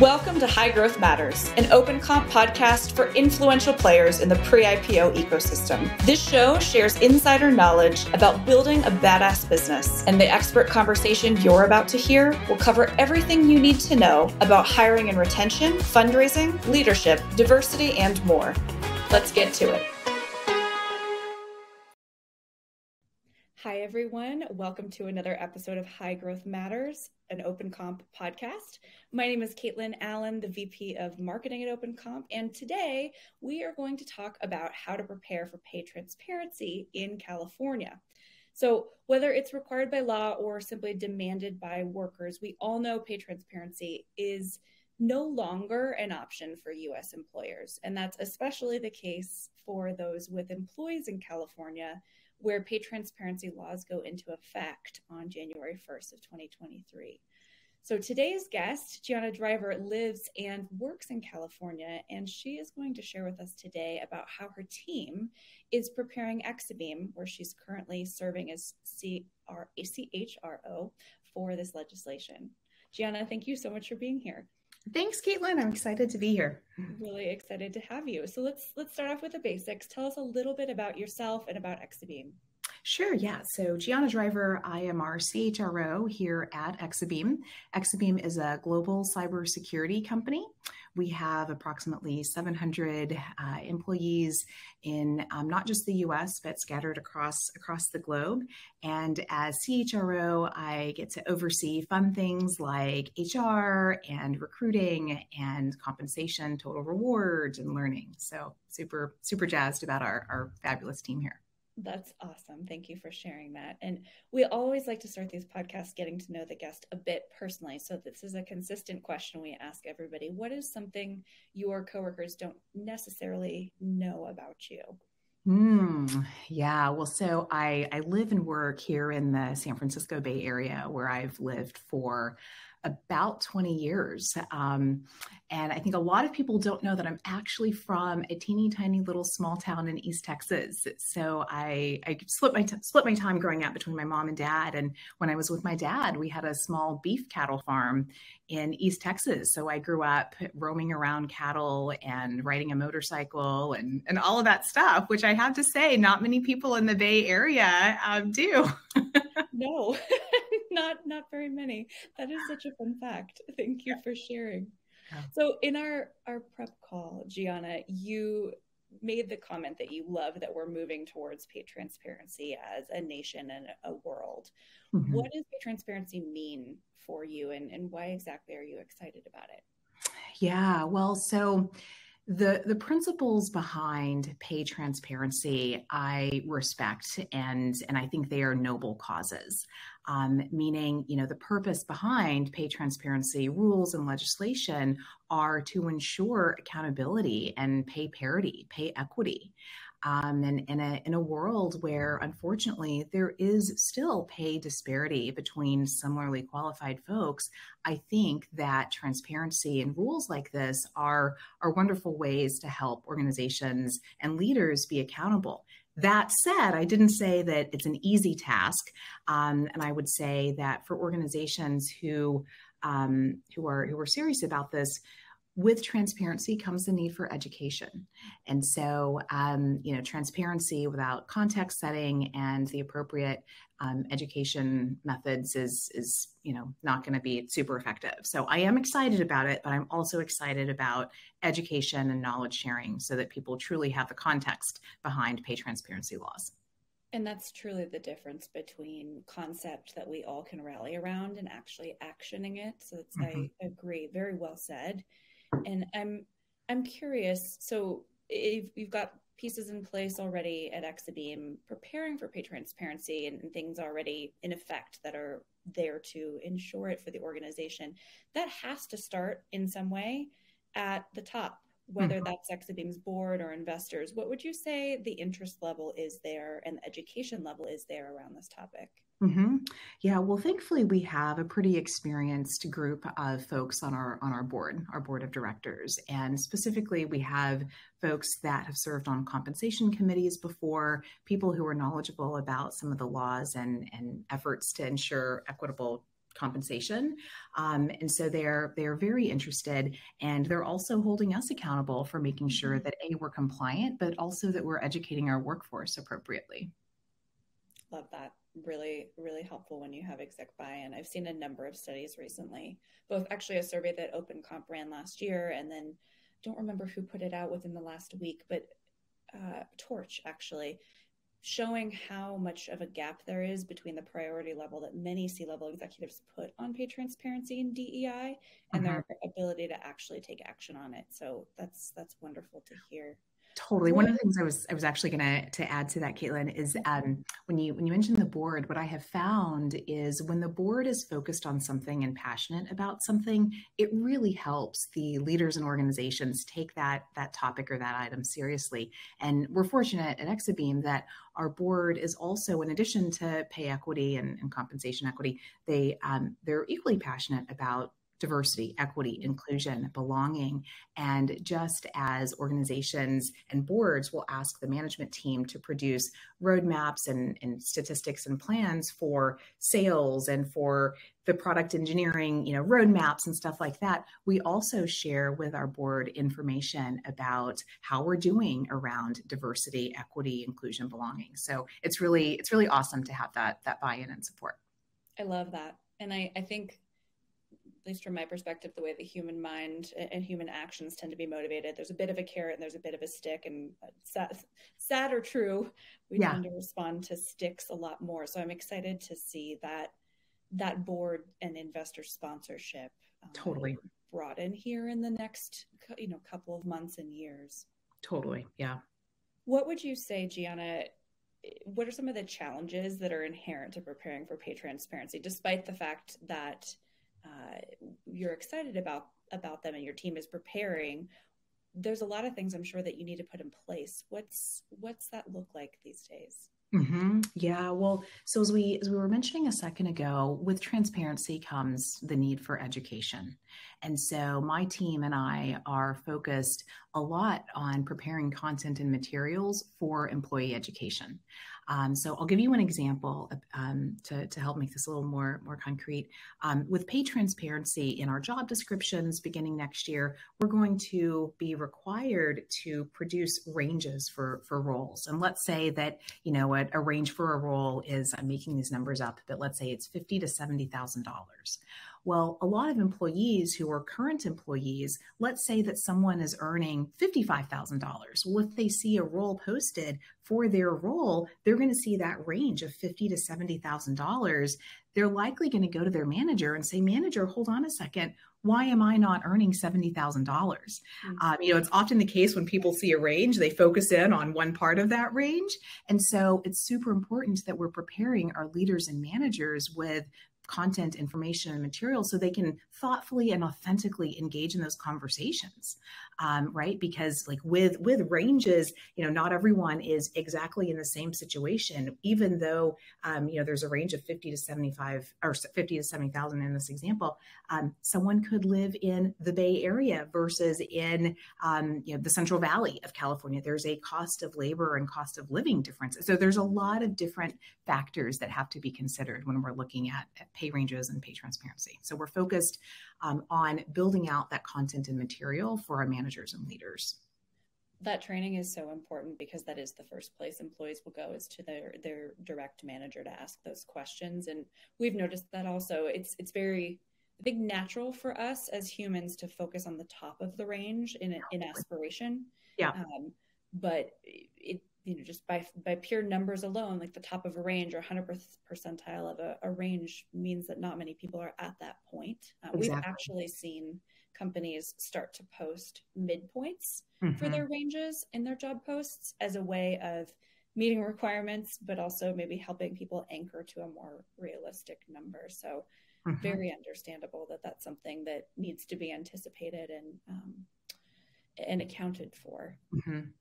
Welcome to High Growth Matters, an open comp podcast for influential players in the pre-IPO ecosystem. This show shares insider knowledge about building a badass business, and the expert conversation you're about to hear will cover everything you need to know about hiring and retention, fundraising, leadership, diversity, and more. Let's get to it. Hi, everyone. Welcome to another episode of High Growth Matters, an Open Comp podcast. My name is Caitlin Allen, the VP of Marketing at Open Comp, and today we are going to talk about how to prepare for pay transparency in California. So whether it's required by law or simply demanded by workers, we all know pay transparency is no longer an option for U.S. employers, and that's especially the case for those with employees in California, where pay transparency laws go into effect on January 1st of 2023. So today's guest, Gianna Driver, lives and works in California, and she is going to share with us today about how her team is preparing Exabeam, where she's currently serving as CHRO for this legislation. Gianna, thank you so much for being here. Thanks, Caitlin. I'm excited to be here. Really excited to have you. So let's start off with the basics. Tell us a little bit about yourself and about Exabeam. Sure, yeah. So Gianna Driver, I am our CHRO here at Exabeam. Exabeam is a global cybersecurity company. We have approximately 700 employees in not just the US, but scattered across the globe. And as CHRO, I get to oversee fun things like HR and recruiting and compensation, total rewards, and learning. So super jazzed about our fabulous team here. That's awesome. Thank you for sharing that. And we always like to start these podcasts getting to know the guest a bit personally. So this is a consistent question we ask everybody. What is something your coworkers don't necessarily know about you? Yeah, well, so I live and work here in the San Francisco Bay Area, where I've lived for about 20 years. And I think a lot of people don't know that I'm actually from a teeny tiny little small town in East Texas. So I split my time growing up between my mom and dad. And when I was with my dad, we had a small beef cattle farm in East Texas. So I grew up roaming around cattle and riding a motorcycle and all of that stuff, which I have to say, not many people in the Bay Area do. No, not very many. That is such a fun fact. Thank you for sharing. Yeah. So in our prep call, Gianna, you made the comment that you love that we're moving towards pay transparency as a nation and a world. Mm-hmm. What does pay transparency mean for you, and why exactly are you excited about it? Yeah, well, so the principles behind pay transparency, I respect, and I think they are noble causes. Meaning, the purpose behind pay transparency rules and legislation are to ensure accountability and pay parity, pay equity. And in a world where, unfortunately, there is still pay disparity between similarly qualified folks, I think that transparency and rules like this are wonderful ways to help organizations and leaders be accountable. That said, I didn't say that it's an easy task, and I would say that for organizations who are serious about this, with transparency comes the need for education. And so, transparency without context setting and the appropriate education methods is not going to be super effective. So I am excited about it, but I'm also excited about education and knowledge sharing so that people truly have the context behind pay transparency laws. And that's truly the difference between concept that we all can rally around and actually actioning it. So I agree. Very well said. And I'm curious, so if you've got pieces in place already at Exabeam preparing for pay transparency and things already in effect that are there to ensure it for the organization, that has to start in some way at the top, whether that's Exabeam's board or investors. What would you say the interest level is there and the education level is there around this topic? Yeah, well, thankfully, we have a pretty experienced group of folks on our board of directors. And specifically, we have folks that have served on compensation committees before, people who are knowledgeable about some of the laws and efforts to ensure equitable compensation. And so they're very interested, and they're also holding us accountable for making sure that we're compliant, but also that we're educating our workforce appropriately. Love that. Really, really helpful when you have exec buy-in. I've seen a number of studies recently, both actually a survey that OpenComp ran last year, and then don't remember who put it out within the last week, but Torch actually, showing how much of a gap there is between the priority level that many C-level executives put on pay transparency and DEI and their ability to actually take action on it. So that's wonderful to hear. Totally. One of the things I was actually going to add to that, Caitlin, is when you mentioned the board, what I have found is when the board is focused on something and passionate about something, it really helps the leaders and organizations take that topic or that item seriously. And we're fortunate at Exabeam that our board is also, in addition to pay equity and compensation equity, they're equally passionate about diversity, equity, inclusion, belonging. And just as organizations and boards will ask the management team to produce roadmaps and statistics and plans for sales and for the product engineering, roadmaps and stuff like that, we also share with our board information about how we're doing around diversity, equity, inclusion, belonging. So it's really awesome to have that buy-in and support. I love that. And I think, at least from my perspective, the way the human mind and human actions tend to be motivated, there's a bit of a carrot and there's a bit of a stick, and sad or true, we tend to respond to sticks a lot more. So I'm excited to see that board and investor sponsorship totally brought in here in the next couple of months and years. Totally. Yeah. What would you say, Gianna, what are some of the challenges that are inherent to preparing for pay transparency, despite the fact that you're excited about them and your team is preparing? There's a lot of things I'm sure that you need to put in place. What's that look like these days? Mm-hmm. Yeah. Well, so as we were mentioning a second ago, with transparency comes the need for education. And so my team and I are focused a lot on preparing content and materials for employee education. So I'll give you an example to help make this a little more concrete. With pay transparency in our job descriptions beginning next year, we're going to be required to produce ranges for roles. And let's say that, a range for a role is, I'm making these numbers up, but let's say it's $50,000 to $70,000. Well, a lot of employees who are current employees, let's say that someone is earning $55,000. Well, if they see a role posted for their role, they're going to see that range of $50,000 to $70,000. They're likely going to go to their manager and say, "Manager, hold on a second. Why am I not earning $70,000? It's often the case when people see a range, they focus in on one part of that range. And so it's super important that we're preparing our leaders and managers with content, information, and material so they can thoughtfully and authentically engage in those conversations, right? Because with ranges, not everyone is exactly in the same situation, even though, there's a range of 50 to 75 or 50 to 70,000 in this example. Someone could live in the Bay Area versus in, the Central Valley of California. There's a cost of labor and cost of living difference. So there's a lot of different factors that have to be considered when we're looking at pay ranges and pay transparency. So we're focused on building out that content and material for our managers and leaders. That training is so important because that is the first place employees will go, is to their direct manager to ask those questions. And we've noticed that also it's very, I think, natural for us as humans to focus on the top of the range in aspiration. Yeah. But it just by pure numbers alone, like the top of a range or 100th percentile of a range means that not many people are at that point. Exactly. We've actually seen companies start to post midpoints for their ranges in their job posts as a way of meeting requirements, but also maybe helping people anchor to a more realistic number. So very understandable that that's something that needs to be anticipated and accounted for.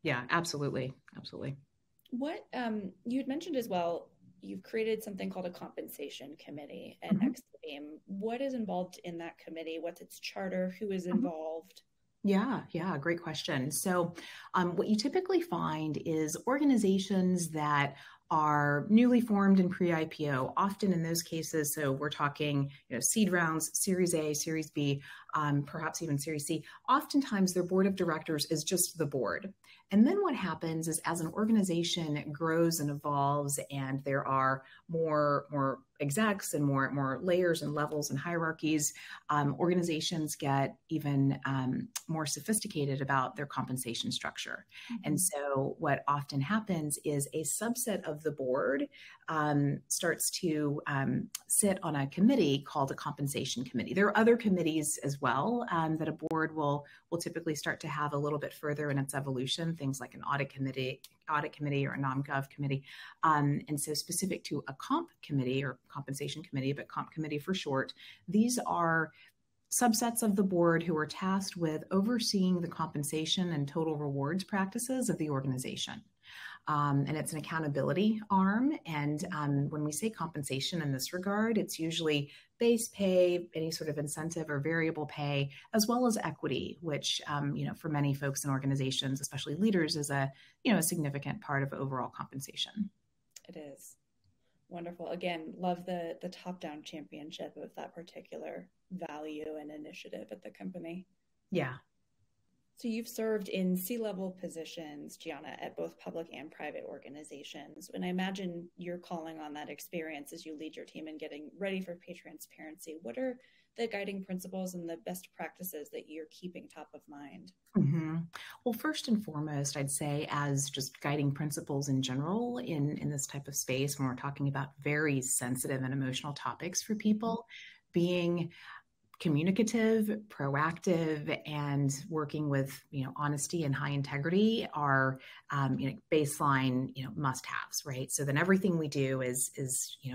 Yeah, absolutely. What you had mentioned as well, you've created something called a compensation committee at Exabeam. What is involved in that committee? What's its charter? Who is involved? Yeah, great question. So what you typically find is organizations that are newly formed and pre-IPO. Often in those cases, so we're talking, seed rounds, Series A, Series B, perhaps even Series C. Oftentimes, their board of directors is just the board. And then what happens is, as an organization grows and evolves, and there are more execs and more layers and levels and hierarchies, organizations get even more sophisticated about their compensation structure. Mm-hmm. And so what often happens is a subset of the board starts to sit on a committee called a compensation committee. There are other committees as well that a board will typically start to have a little bit further in its evolution, things like an audit committee or a non-gov committee. And so specific to a comp committee or compensation committee, but comp committee for short, these are subsets of the board who are tasked with overseeing the compensation and total rewards practices of the organization. And it's an accountability arm. And when we say compensation in this regard, it's usually base pay, any sort of incentive or variable pay, as well as equity, which, for many folks in organizations, especially leaders, is a significant part of overall compensation. It is. Wonderful. Again, love the top-down championship of that particular value and initiative at the company. Yeah. So you've served in C-level positions, Gianna, at both public and private organizations. And I imagine you're calling on that experience as you lead your team in getting ready for pay transparency. What are the guiding principles and the best practices that you're keeping top of mind? Mm-hmm. Well, first and foremost, I'd say as just guiding principles in general in this type of space, when we're talking about very sensitive and emotional topics for people, being communicative, proactive, and working with honesty and high integrity are baseline must-haves, right? So then everything we do is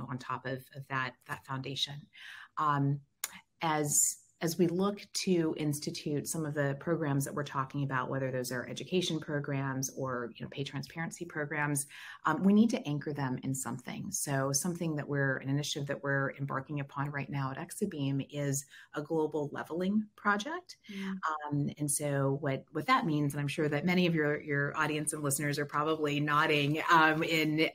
on top of that foundation. As we look to institute some of the programs that we're talking about, whether those are education programs or pay transparency programs, we need to anchor them in something. So something that an initiative that we're embarking upon right now at Exabeam is a global leveling project. And so what that means, and I'm sure that many of your audience and listeners are probably nodding in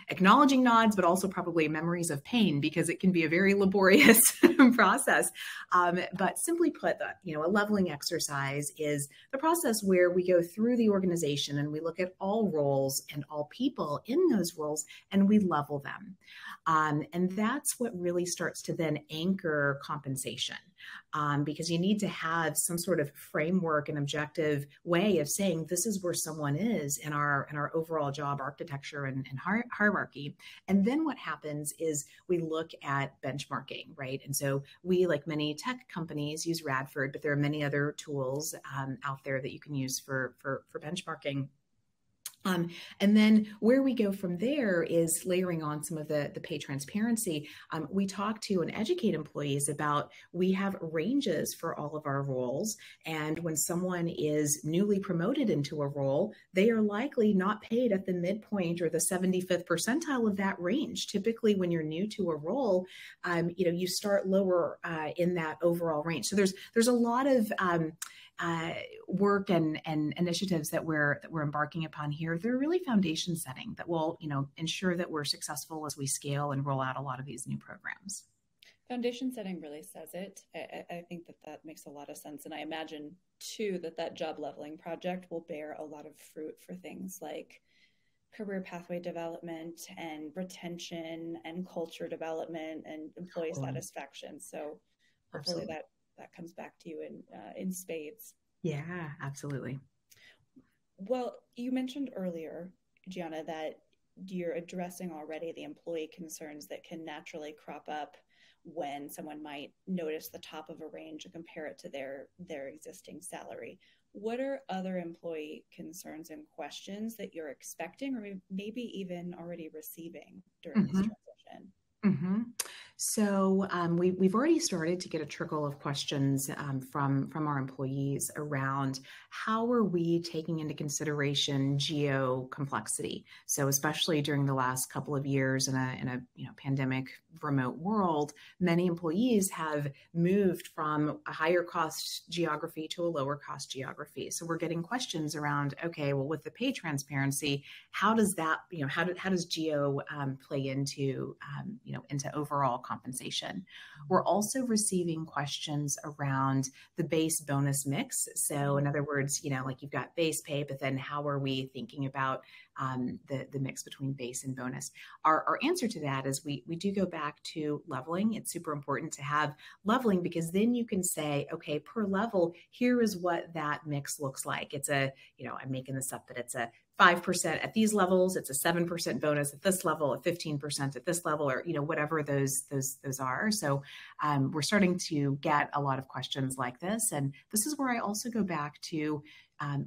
acknowledging nods, but also probably memories of pain, because it can be a very laborious process. But simply put, a leveling exercise is the process where we go through the organization and we look at all roles and all people in those roles and we level them. And that's what really starts to then anchor compensation. Because you need to have some sort of framework and objective way of saying this is where someone is in our overall job architecture and hierarchy. And then what happens is we look at benchmarking, right? And so we, like many tech companies, use Radford, but there are many other tools out there that you can use for benchmarking. And then where we go from there is layering on some of the pay transparency. We talk to and educate employees about, we have ranges for all of our roles. And when someone is newly promoted into a role, they are likely not paid at the midpoint or the 75th percentile of that range. Typically, when you're new to a role, you start lower in that overall range. So there's a lot of work and initiatives that we're embarking upon here. They're really foundation setting that will, ensure that we're successful as we scale and roll out a lot of these new programs. Foundation setting really says it. I think that makes a lot of sense. And I imagine too that job leveling project will bear a lot of fruit for things like career pathway development and retention and culture development and employee satisfaction. So hopefully that comes back to you in spades. Yeah, absolutely. Well, you mentioned earlier, Gianna, that you're addressing already the employee concerns that can naturally crop up when someone might notice the top of a range and compare it to their existing salary. What are other employee concerns and questions that you're expecting or maybe even already receiving during this transition? Mm-hmm. So we've already started to get a trickle of questions from our employees around how are we taking into consideration geo complexity. So especially during the last couple of years in a pandemic remote world, many employees have moved from a higher cost geography to a lower cost geography. So we're getting questions around, okay, well, with the pay transparency, how does that, how does geo play into overall compensation? We're also receiving questions around the base bonus mix. So in other words, like you've got base pay, but then how are we thinking about the mix between base and bonus? Our answer to that is we do go back to leveling. It's super important to have leveling because then you can say, okay, per level, here is what that mix looks like. It's I'm making this up, but it's a 5% at these levels, it's a 7% bonus at this level, a 15% at this level, or whatever those are. So we're starting to get a lot of questions like this, and this is where I also go back to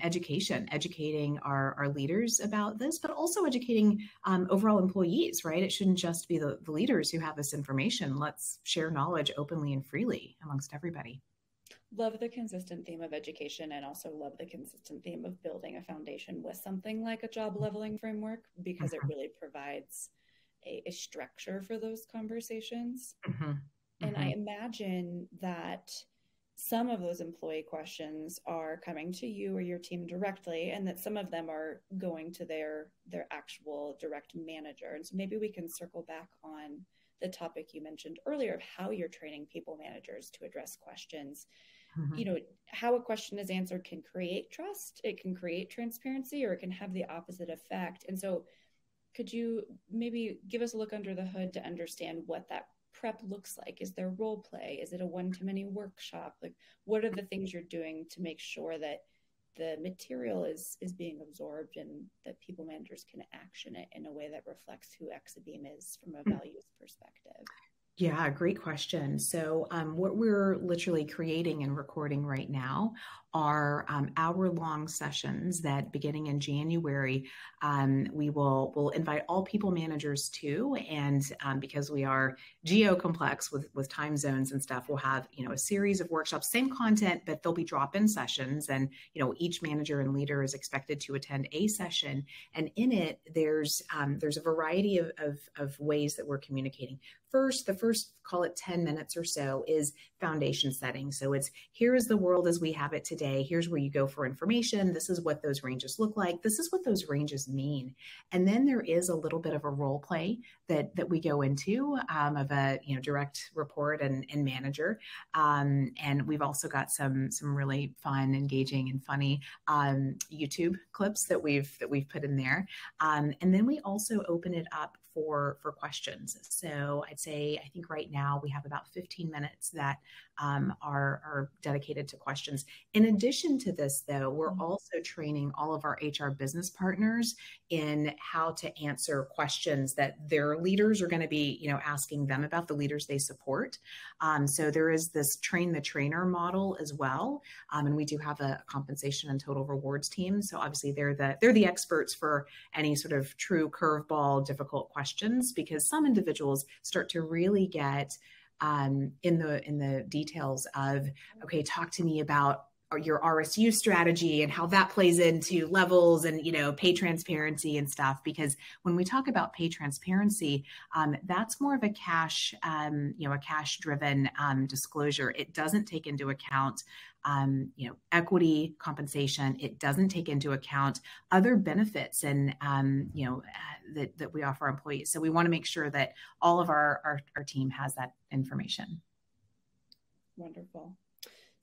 educating our leaders about this, but also educating overall employees. Right? It shouldn't just be the leaders who have this information. Let's share knowledge openly and freely amongst everybody. Love the consistent theme of education, and also love the consistent theme of building a foundation with something like a job leveling framework, because it really provides a structure for those conversations. Mm-hmm. And I imagine that some of those employee questions are coming to you or your team directly, and that some of them are going to their actual direct manager. And so maybe we can circle back on the topic you mentioned earlier of how you're training people managers to address questions. Mm-hmm. How a question is answered can create trust, it can create transparency, or it can have the opposite effect. And so could you maybe give us a look under the hood to understand what that prep looks like? Is there role play? Is it a one-to-many workshop? Like, what are the things you're doing to make sure that the material is being absorbed and that people managers can action it in a way that reflects who Exabeam is from a values perspective? Yeah, great question. So what we're literally creating and recording right now are hour-long sessions that beginning in January, we'll invite all people managers to, and because we are geo-complex with time zones and stuff, we'll have a series of workshops, same content, but there'll be drop-in sessions, and each manager and leader is expected to attend a session, and in it there's a variety of ways that we're communicating. The first, call it 10 minutes or so, is foundation setting. So it's, here is the world as we have it today. Here's where you go for information. This is what those ranges look like. This is what those ranges mean. And then there is a little bit of a role play that we go into of a direct report and manager. And we've also got some really fun, engaging, and funny YouTube clips that we've put in there. And then we also open it up for questions. So I think right now we have about 15 minutes that are dedicated to questions. In addition to this, though, we're also training all of our HR business partners in how to answer questions that their leaders are going to be, asking them about, the leaders they support. So there is this train the trainer model as well. And we do have a compensation and total rewards team. So obviously they're the experts for any sort of true curveball, difficult questions, because some individuals start to really get in the details of, okay, talk to me about your RSU strategy and how that plays into levels and, pay transparency and stuff. Because when we talk about pay transparency, that's more of a cash driven disclosure. It doesn't take into account equity compensation. It doesn't take into account other benefits and, that we offer our employees. So we want to make sure that all of our team has that information. Wonderful.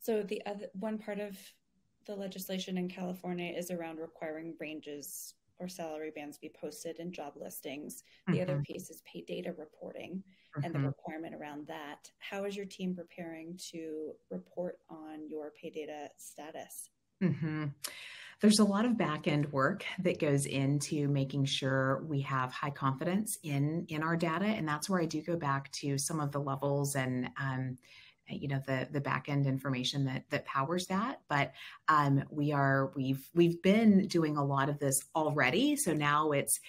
So the other one part of the legislation in California is around requiring ranges or salary bands be posted in job listings. The other piece is pay data reporting and the requirement around that. How is your team preparing to report on your pay data status? There's a lot of back end work that goes into making sure we have high confidence in our data. And that's where I do go back to some of the levels and the back end information that powers that. But we've been doing a lot of this already. So now it's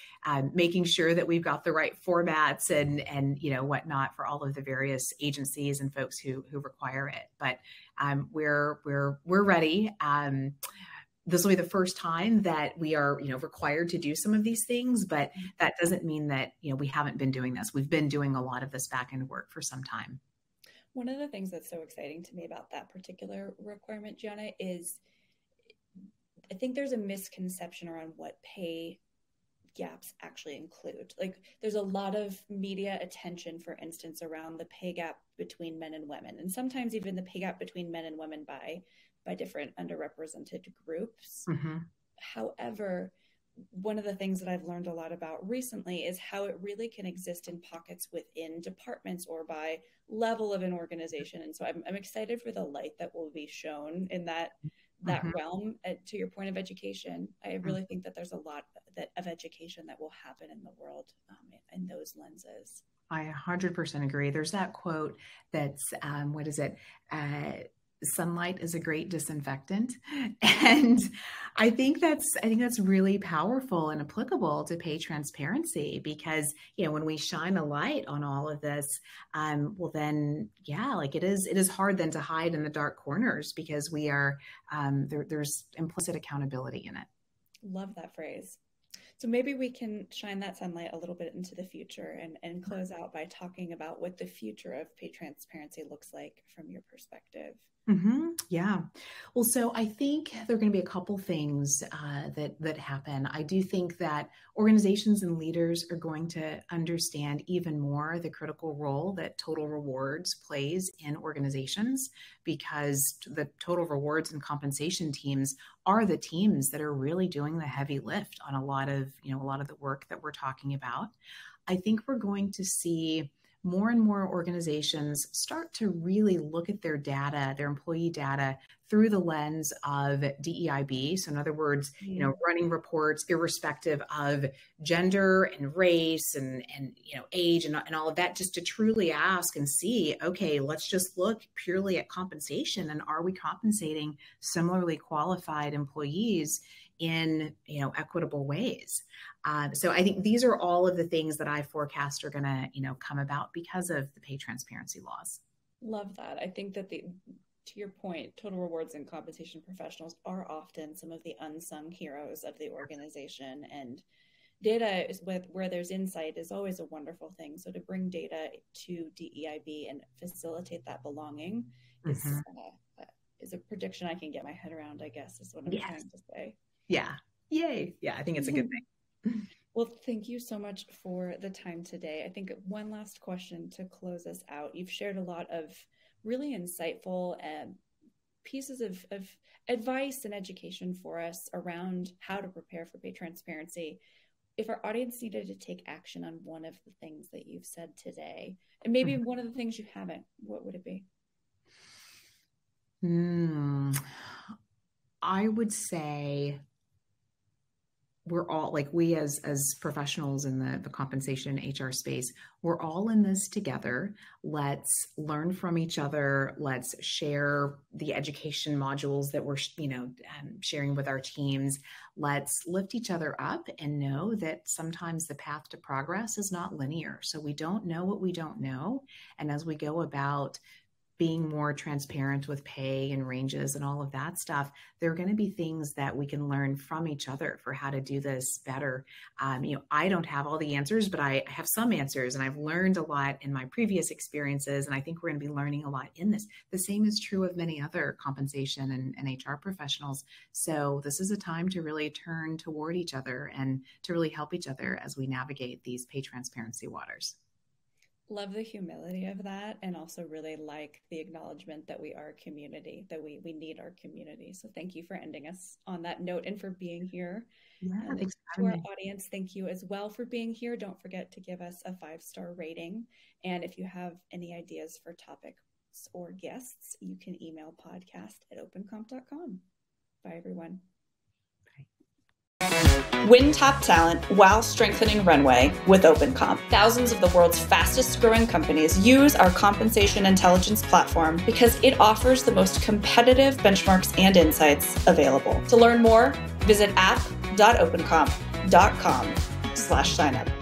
making sure that we've got the right formats and whatnot for all of the various agencies and folks who require it. But we're ready. This will be the first time that we are, required to do some of these things, but that doesn't mean that, we haven't been doing this. We've been doing a lot of this back end work for some time. One of the things that's so exciting to me about that particular requirement, Gianna, is I think there's a misconception around what pay gaps actually include. Like there's a lot of media attention, for instance, around the pay gap between men and women, and sometimes even the pay gap between men and women by different underrepresented groups. Mm-hmm. However, one of the things that I've learned a lot about recently is how it really can exist in pockets within departments or by level of an organization. And so I'm excited for the light that will be shown in that Mm-hmm. realm. To your point of education, I really think that there's a lot of education that will happen in the world in those lenses. I 100% agree. There's that quote that's, what is it? Sunlight is a great disinfectant. And I think that's really powerful and applicable to pay transparency because, when we shine a light on all of this, well then, it is hard then to hide in the dark corners because we are, there's implicit accountability in it. Love that phrase. So maybe we can shine that sunlight a little bit into the future and close out by talking about what the future of pay transparency looks like from your perspective. Mm-hmm. Yeah. Well, so I think there are going to be a couple things that happen. I do think that organizations and leaders are going to understand even more the critical role that total rewards plays in organizations, because the total rewards and compensation teams are the teams that are really doing the heavy lift on a lot of the work that we're talking about. I think we're going to see more and more organizations start to really look at their data, their employee data, through the lens of DEIB. So in other words, running reports irrespective of gender and race and age and all of that, just to truly ask and see, okay, let's just look purely at compensation, and are we compensating similarly qualified employees in equitable ways. So I think these are all of the things that I forecast are going to come about because of the pay transparency laws. Love that. I think that to your point, total rewards and compensation professionals are often some of the unsung heroes of the organization, and data is where there's insight is always a wonderful thing. So to bring data to DEIB and facilitate that belonging is a prediction I can get my head around, I guess, is what I'm trying to say. Yeah. Yay. Yeah, I think it's a good thing. Well, thank you so much for the time today. I think one last question to close us out. You've shared a lot of really insightful pieces of advice and education for us around how to prepare for pay transparency. If our audience needed to take action on one of the things that you've said today, and maybe one of the things you haven't, what would it be? I would say we're all, like, we as professionals in the compensation HR space, we're all in this together. Let's learn from each other. Let's share the education modules that we're, sharing with our teams. Let's lift each other up and know that sometimes the path to progress is not linear. So we don't know what we don't know. And as we go about being more transparent with pay and ranges and all of that stuff, there are going to be things that we can learn from each other for how to do this better. I don't have all the answers, but I have some answers, and I've learned a lot in my previous experiences. And I think we're going to be learning a lot in this. The same is true of many other compensation and HR professionals. So this is a time to really turn toward each other and to really help each other as we navigate these pay transparency waters. Love the humility of that, and also really like the acknowledgement that we are a community, that we need our community. So thank you for ending us on that note and for being here. Yeah, thanks to our audience, thank you as well for being here. Don't forget to give us a 5-star rating. And if you have any ideas for topics or guests, you can email podcast@opencomp.com. Bye, everyone. Bye. Win top talent while strengthening runway with OpenComp. Thousands of the world's fastest growing companies use our compensation intelligence platform because it offers the most competitive benchmarks and insights available. To learn more, visit app.opencomp.com/signup.